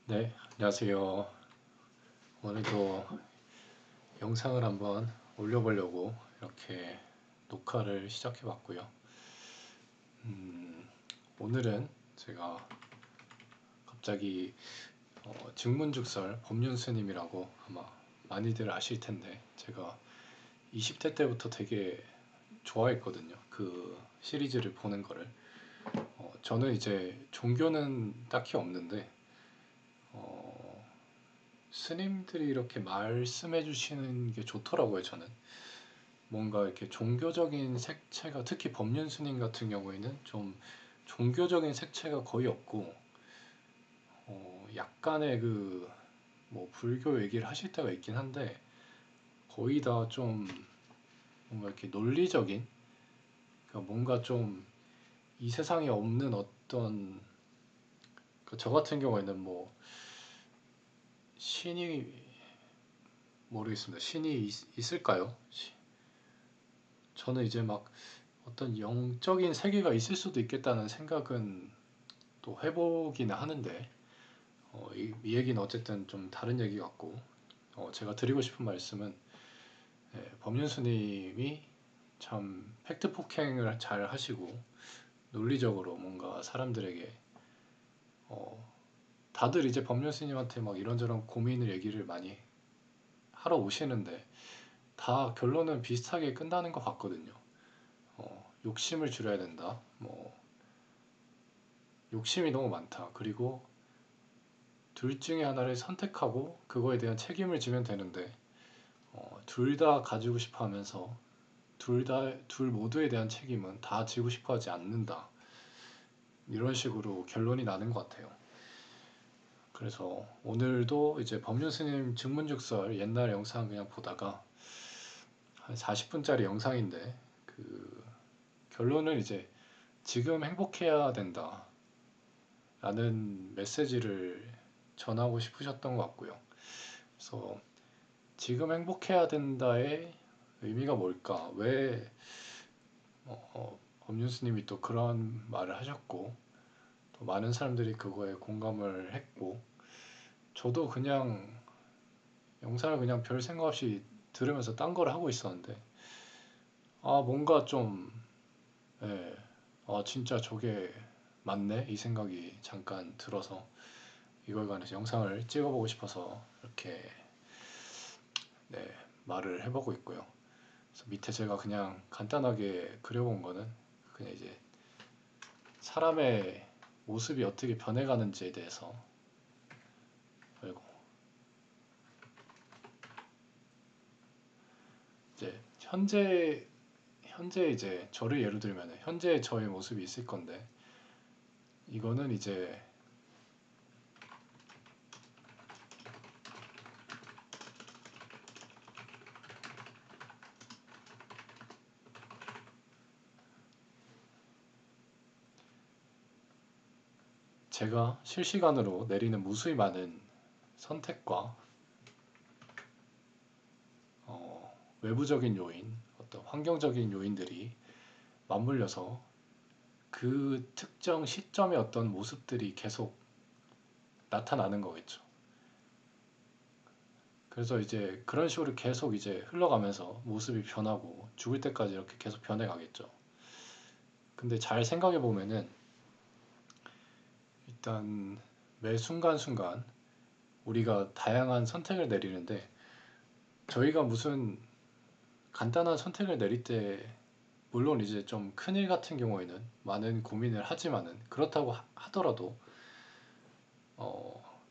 네, 안녕하세요. 오늘도 영상을 한번 올려보려고 이렇게 녹화를 시작해 봤고요. 오늘은 제가 갑자기 증문즉설 법륜스님이라고 아마 많이들 아실 텐데, 제가 20대 때부터 되게 좋아했거든요. 그 시리즈를 보는 거를. 저는 이제 종교는 딱히 없는데, 어, 스님들이 이렇게 말씀해 주시는 게 좋더라고요, 저는. 뭔가 이렇게 종교적인 색채가, 특히 법륜 스님 같은 경우에는 좀 종교적인 색채가 거의 없고, 약간의 뭐 불교 얘기를 하실 때가 있긴 한데, 거의 다 좀 뭔가 이렇게 논리적인, 그러니까 뭔가 좀 이 세상에 없는 어떤, 저 같은 경우에는 뭐 신이, 모르겠습니다. 신이 있을까요? 저는 이제 막 어떤 영적인 세계가 있을 수도 있겠다는 생각은 또 해보기는 하는데, 이 얘기는 어쨌든 좀 다른 얘기 같고, 제가 드리고 싶은 말씀은, 법륜스님이 참 팩트 폭행을 잘 하시고 논리적으로 뭔가 사람들에게, 어, 다들 이제 법륜스님한테 막 이런저런 고민을 얘기를 많이 하러 오시는데 다 결론은 비슷하게 끝나는 것 같거든요. 욕심을 줄여야 된다. 뭐 욕심이 너무 많다. 그리고 둘 중에 하나를 선택하고 그거에 대한 책임을 지면 되는데, 둘 다 가지고 싶어 하면서 둘 모두에 대한 책임은 다 지고 싶어 하지 않는다. 이런 식으로 결론이 나는 것 같아요. 그래서 오늘도 이제 법륜스님 증문즉설 옛날 영상 그냥 보다가 한 40분짜리 영상인데, 그 결론은 이제 지금 행복해야 된다 라는 메시지를 전하고 싶으셨던 것 같고요. 그래서 지금 행복해야 된다의 의미가 뭘까? 왜 법륜스님이 또 그런 말을 하셨고, 또 많은 사람들이 그거에 공감을 했고, 저도 그냥 영상을 그냥 별 생각 없이 들으면서 딴 걸 하고 있었는데, 뭔가 좀, 예, 진짜 저게 맞네? 이 생각이 잠깐 들어서 이걸 관해서 영상을 찍어보고 싶어서 이렇게, 네, 말을 해보고 있고요. 그래서 밑에 제가 그냥 간단하게 그려본 거는 그냥 이제 사람의 모습이 어떻게 변해가는지에 대해서, 그리고 이제 현재 이제 저를 예로 들면 현재 저의 모습이 있을 건데, 이거는 이제 제가 실시간으로 내리는 무수히 많은 선택과, 외부적인 요인, 어떤 환경적인 요인들이 맞물려서 그 특정 시점의 어떤 모습들이 계속 나타나는 거겠죠. 그래서 이제 그런 식으로 계속 이제 흘러가면서 모습이 변하고 죽을 때까지 이렇게 계속 변해가겠죠. 근데 잘 생각해 보면은 일단 매 순간순간 우리가 다양한 선택을 내리는데, 저희가 무슨 간단한 선택을 내릴 때 물론 이제 좀 큰일 같은 경우에는 많은 고민을 하지만은, 그렇다고 하더라도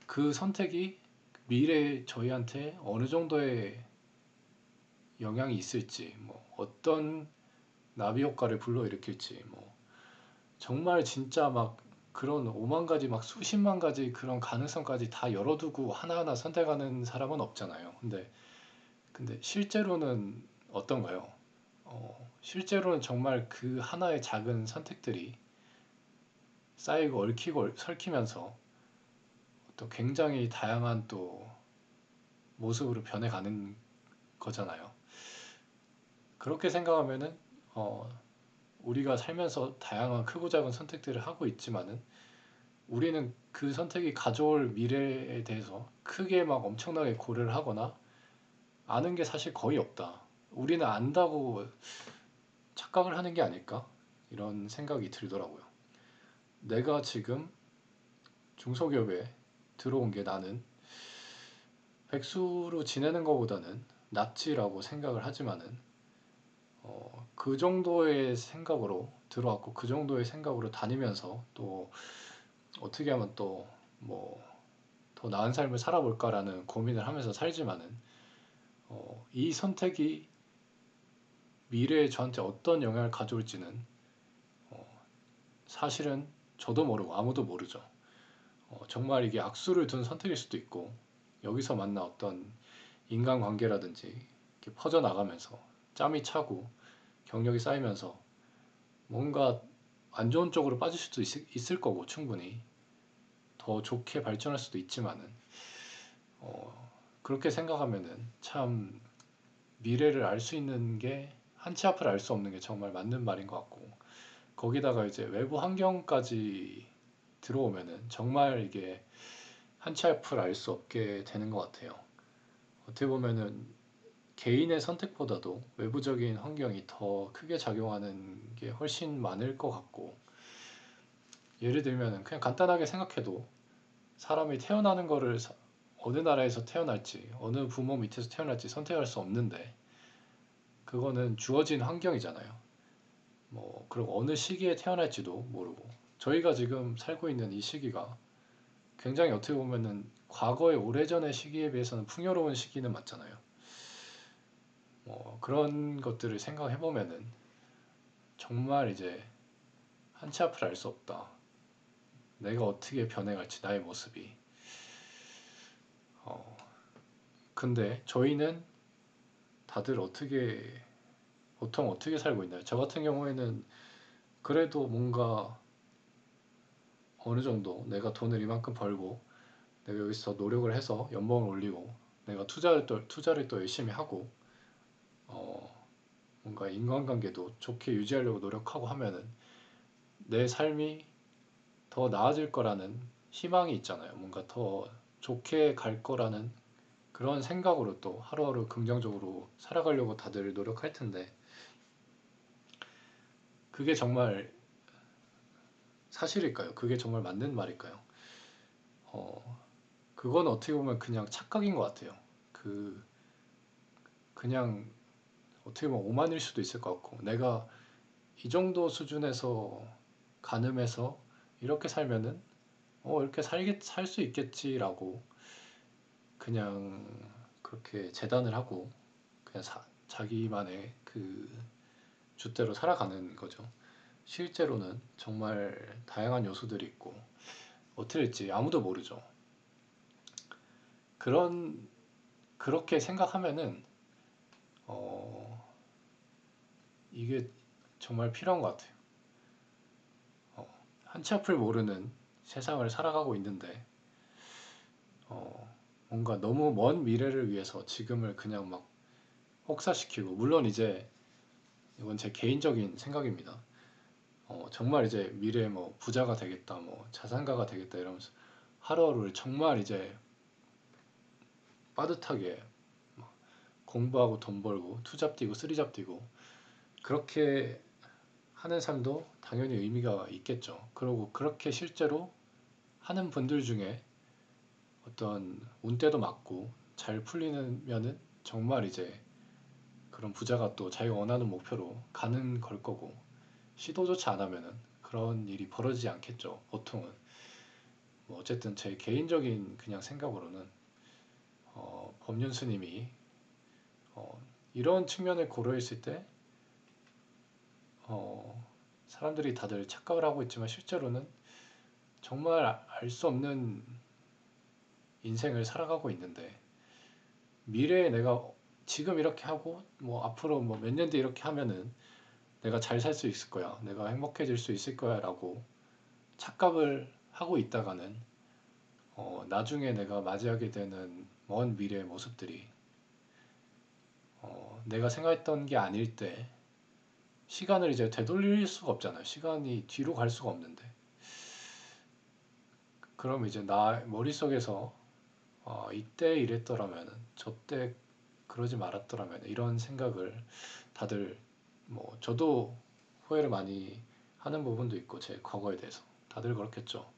그 선택이 미래에 저희한테 어느 정도의 영향이 있을지, 뭐 어떤 나비 효과를 불러일으킬지, 뭐 정말 진짜 막 그런 5만 가지 막 수십만 가지 그런 가능성까지 다 열어두고 하나하나 선택하는 사람은 없잖아요. 근데 실제로는 어떤가요? 실제로는 정말 그 하나의 작은 선택들이 쌓이고 얽히고 설키면서 또 굉장히 다양한 또 모습으로 변해가는 거잖아요. 그렇게 생각하면은 어, 우리가 살면서 다양한 크고 작은 선택들을 하고 있지만은 우리는 그 선택이 가져올 미래에 대해서 크게 막 엄청나게 고려를 하거나 아는 게 사실 거의 없다. 우리는 안다고 착각을 하는 게 아닐까? 이런 생각이 들더라고요. 내가 지금 중소기업에 들어온 게 나는 백수로 지내는 것보다는 낫지라고 생각을 하지만은 그 정도의 생각으로 들어왔고 그 정도의 생각으로 다니면서 또 어떻게 하면 또 뭐 더 나은 삶을 살아볼까라는 고민을 하면서 살지만은 이 선택이 미래에 저한테 어떤 영향을 가져올지는 사실은 저도 모르고 아무도 모르죠. 정말 이게 악수를 둔 선택일 수도 있고 여기서 만나 어떤 인간관계라든지 이렇게 퍼져나가면서 짬이 차고 경력이 쌓이면서 뭔가 안 좋은 쪽으로 빠질 수도 있을 거고 충분히 더 좋게 발전할 수도 있지만은 그렇게 생각하면은 참 미래를 알 수 있는 게 한 치 앞을 알 수 없는 게 정말 맞는 말인 것 같고 거기다가 이제 외부 환경까지 들어오면은 정말 이게 한 치 앞을 알 수 없게 되는 것 같아요. 어떻게 보면은 개인의 선택보다도 외부적인 환경이 더 크게 작용하는 게 훨씬 많을 것 같고 예를 들면 그냥 간단하게 생각해도 사람이 태어나는 거를 어느 나라에서 태어날지 어느 부모 밑에서 태어날지 선택할 수 없는데 그거는 주어진 환경이잖아요. 뭐 그리고 어느 시기에 태어날지도 모르고 저희가 지금 살고 있는 이 시기가 굉장히 어떻게 보면은 과거의 오래전의 시기에 비해서는 풍요로운 시기는 맞잖아요. 뭐 그런 것들을 생각해 보면은 정말 이제 한치 앞을 알 수 없다. 내가 어떻게 변해갈지 나의 모습이. 어, 근데 저희는 다들 보통 어떻게 살고 있나요? 저 같은 경우에는 그래도 뭔가 어느 정도 내가 돈을 이만큼 벌고 내가 여기서 노력을 해서 연봉을 올리고 내가 투자를 또 열심히 하고 뭔가 인간관계도 좋게 유지하려고 노력하고 하면은 내 삶이 더 나아질 거라는 희망이 있잖아요. 뭔가 더 좋게 갈 거라는 그런 생각으로 또 하루하루 긍정적으로 살아가려고 다들 노력할 텐데 그게 정말 사실일까요? 그게 정말 맞는 말일까요? 그건 어떻게 보면 그냥 착각인 것 같아요. 그 그냥 어떻게 보면 오만일 수도 있을 것 같고 내가 이 정도 수준에서 가늠해서 이렇게 살면은 이렇게 살 수 있겠지라고 그냥 그렇게 재단을 하고 그냥 자기만의 그 줏대로 살아가는 거죠. 실제로는 정말 다양한 요소들이 있고 어떻게 될지 아무도 모르죠. 그런 그렇게 생각하면은 어, 이게 정말 필요한 것 같아요. 한치 앞을 모르는 세상을 살아가고 있는데 뭔가 너무 먼 미래를 위해서 지금을 그냥 막 혹사시키고 물론 이제 이건 제 개인적인 생각입니다. 정말 이제 미래에 뭐 부자가 되겠다, 뭐 자산가가 되겠다 이러면서 하루하루를 정말 이제 빠듯하게 공부하고 돈 벌고 투잡 뛰고 쓰리잡 뛰고 그렇게 하는 삶도 당연히 의미가 있겠죠. 그리고 그렇게 실제로 하는 분들 중에 어떤 운때도 맞고 잘 풀리면은 정말 이제 그런 부자가 또 자기가 원하는 목표로 가는 걸 거고 시도조차 안 하면은 그런 일이 벌어지지 않겠죠. 보통은. 뭐 어쨌든 제 개인적인 그냥 생각으로는 법륜 스님이 이런 측면을 고려했을 때 어, 사람들이 다들 착각을 하고 있지만 실제로는 정말 알 수 없는 인생을 살아가고 있는데 미래에 내가 지금 이렇게 하고 뭐 앞으로 뭐 몇 년 뒤에 이렇게 하면은 내가 잘 살 수 있을 거야. 내가 행복해질 수 있을 거야라고 착각을 하고 있다가는 나중에 내가 맞이하게 되는 먼 미래의 모습들이 내가 생각했던 게 아닐 때 시간을 이제 되돌릴 수가 없잖아요. 시간이 뒤로 갈 수가 없는데 그럼 이제 나 머릿속에서 이때 이랬더라면 저때 그러지 말았더라면 이런 생각을 다들 뭐 저도 후회를 많이 하는 부분도 있고 제 과거에 대해서 다들 그렇겠죠.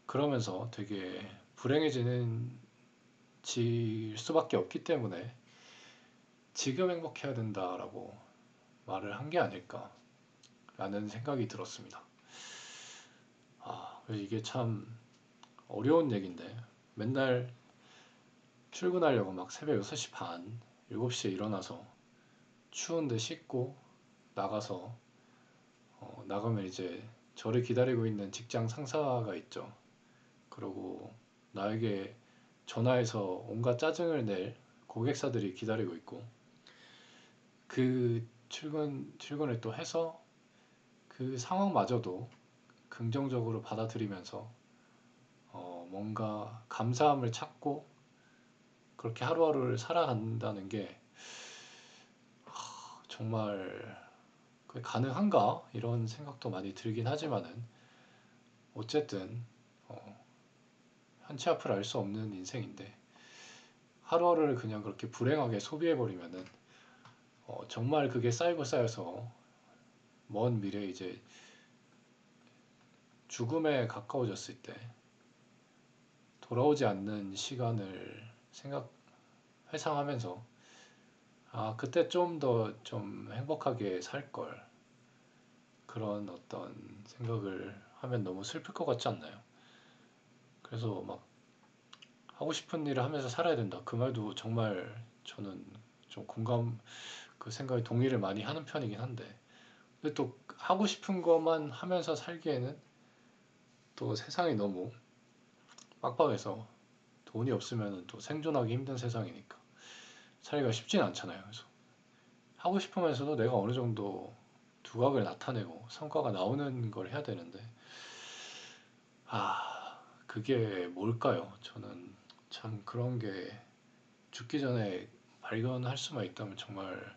그러면서 되게 불행해지는 질 수밖에 없기 때문에 지금 행복해야 된다라고 말을 한 게 아닐까라는 생각이 들었습니다. 이게 참 어려운 얘기인데 맨날 출근하려고 막 새벽 6시 반, 7시에 일어나서 추운데 씻고 나가서 나가면 이제 저를 기다리고 있는 직장 상사가 있죠. 그리고 나에게 전화해서 온갖 짜증을 낼 고객사들이 기다리고 있고 그 출근을 또 해서 그 상황마저도 긍정적으로 받아들이면서 뭔가 감사함을 찾고 그렇게 하루하루를 살아간다는 게 정말 그게 가능한가? 이런 생각도 많이 들긴 하지만은 어쨌든 어, 한치 앞을 알 수 없는 인생인데 하루하루를 그냥 그렇게 불행하게 소비해버리면은 정말 그게 쌓이고 쌓여서 먼 미래에 이제 죽음에 가까워졌을 때 돌아오지 않는 시간을 회상하면서 그때 좀 더 좀 행복하게 살 걸 그런 어떤 생각을 하면 너무 슬플 것 같지 않나요? 그래서 막 하고 싶은 일을 하면서 살아야 된다. 그 말도 정말 저는 좀 그 생각에 동의를 많이 하는 편이긴 한데 근데 또 하고 싶은 것만 하면서 살기에는 또 세상이 너무 빡빡해서 돈이 없으면 또 생존하기 힘든 세상이니까 살기가 쉽진 않잖아요. 그래서 하고 싶으면서도 내가 어느 정도 두각을 나타내고 성과가 나오는 걸 해야 되는데 그게 뭘까요? 저는 참 그런 게 죽기 전에 발견할 수만 있다면 정말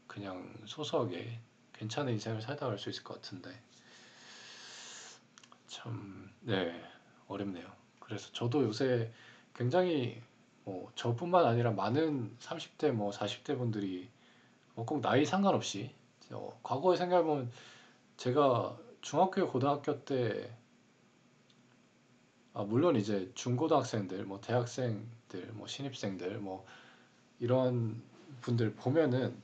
그냥 소소하게 괜찮은 인생을 살다 갈 수 있을 것 같은데 참, 네, 어렵네요. 그래서 저도 요새 굉장히 뭐 저뿐만 아니라 많은 30대 뭐 40대 분들이 꼭 나이 상관없이 과거에 생각해보면 제가 중학교, 고등학교 때 물론 이제 중고등학생들, 뭐 대학생들, 뭐 신입생들, 뭐 이런 분들 보면은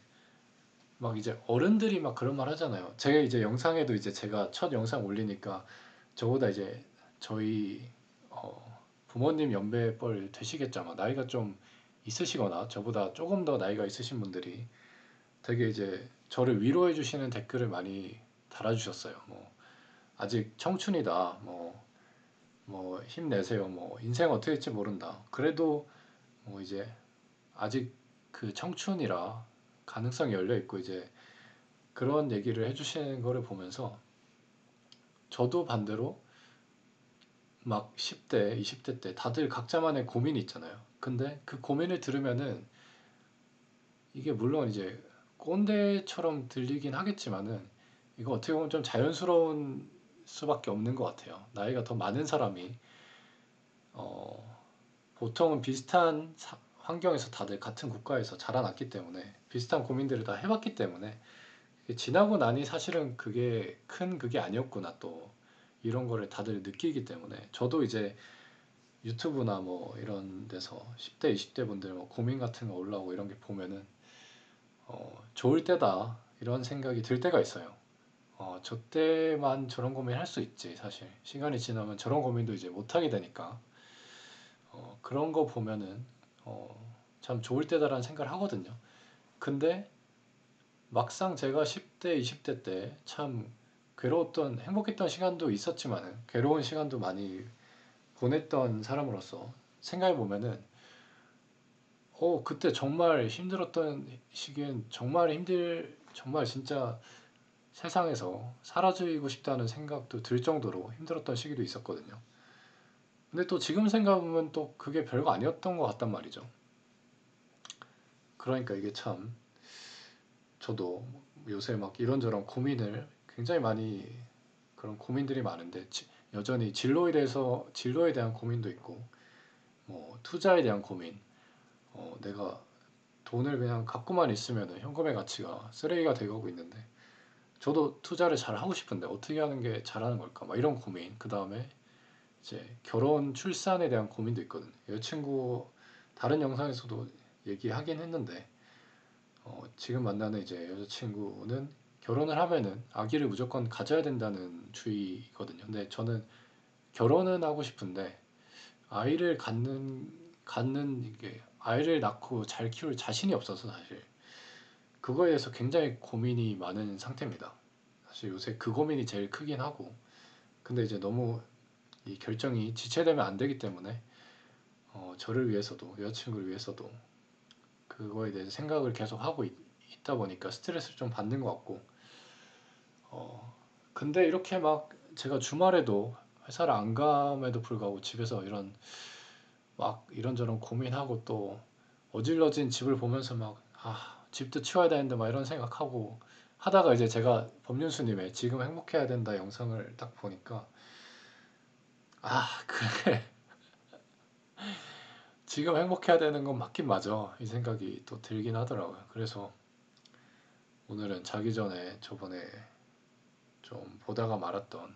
막 이제 어른들이 막 그런 말 하잖아요. 제 이제 영상에도 이제 제가 첫 영상 올리니까 저보다 이제 저희 부모님 연배뻘 되시겠죠. 아마 나이가 좀 있으시거나 저보다 조금 더 나이가 있으신 분들이 되게 이제 저를 위로해 주시는 댓글을 많이 달아주셨어요. 뭐 아직 청춘이다. 뭐 힘내세요. 뭐 인생 어떻게 될지 모른다. 그래도 뭐 이제 아직 그 청춘이라 가능성이 열려 있고 이제 그런 얘기를 해주시는 거를 보면서 저도 반대로 막 10대, 20대 때 다들 각자만의 고민이 있잖아요. 근데 그 고민을 들으면은 이게 물론 이제 꼰대처럼 들리긴 하겠지만은 이거 어떻게 보면 좀 자연스러운 수밖에 없는 것 같아요. 나이가 더 많은 사람이 어, 보통은 비슷한 환경에서 다들 같은 국가에서 자라났기 때문에 비슷한 고민들을 다 해봤기 때문에 지나고 나니 사실은 그게 아니었구나 또 이런 거를 다들 느끼기 때문에 저도 이제 유튜브나 뭐 이런 데서 10대, 20대 분들 뭐 고민 같은 거 올라오고 이런 게 보면은 좋을 때다 이런 생각이 들 때가 있어요. 저 때만 저런 고민 할 수 있지 사실 시간이 지나면 저런 고민도 이제 못 하게 되니까 그런 거 보면은 참 좋을 때다라는 생각을 하거든요. 근데 막상 제가 10대, 20대 때 참 괴로웠던 행복했던 시간도 있었지만은 괴로운 시간도 많이 보냈던 사람으로서 생각해 보면은 그때 정말 힘들었던 시기엔 정말 진짜 세상에서 사라지고 싶다는 생각도 들 정도로 힘들었던 시기도 있었거든요. 근데 또 지금 생각하면 또 그게 별거 아니었던 것 같단 말이죠. 그러니까 이게 참 저도 요새 막 이런저런 고민을 굉장히 많이 그런 고민들이 많은데 여전히 진로에 대한 고민도 있고, 뭐 투자에 대한 고민, 내가 돈을 그냥 갖고만 있으면 현금의 가치가 쓰레기가 되고 있는데, 저도 투자를 잘 하고 싶은데 어떻게 하는 게 잘하는 걸까? 막 이런 고민. 그 다음에 이제 결혼, 출산에 대한 고민도 있거든요. 여자친구 다른 영상에서도 얘기하긴 했는데, 지금 만나는 이제 여자친구는 결혼을 하면은 아기를 무조건 가져야 된다는 주의거든요. 근데 저는 결혼은 하고 싶은데 아이를 갖는 이게 아이를 낳고 잘 키울 자신이 없어서 사실 그거에 대해서 굉장히 고민이 많은 상태입니다. 사실 요새 그 고민이 제일 크긴 하고, 근데 이제 너무 이 결정이 지체되면 안 되기 때문에 저를 위해서도 여자친구를 위해서도 그거에 대해서 생각을 계속 하고 있다 보니까 스트레스를 좀 받는 것 같고, 근데 이렇게 막 제가 주말에도 회사를 안 감에도 불구하고 집에서 막 이런저런 고민하고 또 어질러진 집을 보면서 막 집도 치워야 되는데 막 이런 생각하고 하다가 이제 제가 법륜스님의 지금 행복해야 된다 영상을 딱 보니까 그래, 지금 행복해야 되는 건 맞긴 맞아 이 생각이 또 들긴 하더라고요. 그래서 오늘은 자기 전에 저번에 좀 보다가 말았던,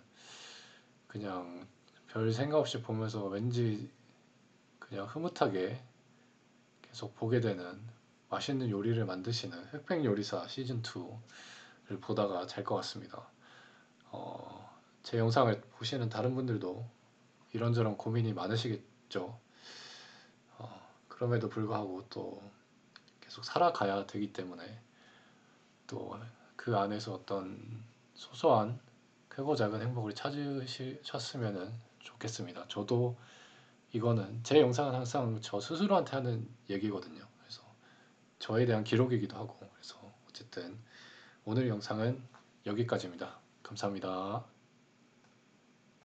그냥 별 생각 없이 보면서 왠지 그냥 흐뭇하게 계속 보게 되는 맛있는 요리를 만드시는 흑백요리사 시즌2를 보다가 잘 것 같습니다. 제 영상을 보시는 다른 분들도 이런저런 고민이 많으시겠죠. 그럼에도 불구하고 또 계속 살아가야 되기 때문에 또 그 안에서 어떤 소소한 크고 작은 행복을 찾으셨으면 좋겠습니다. 저도 이거는 제 영상은 항상 저 스스로한테 하는 얘기거든요. 그래서 저에 대한 기록이기도 하고, 그래서 어쨌든 오늘 영상은 여기까지입니다. 감사합니다.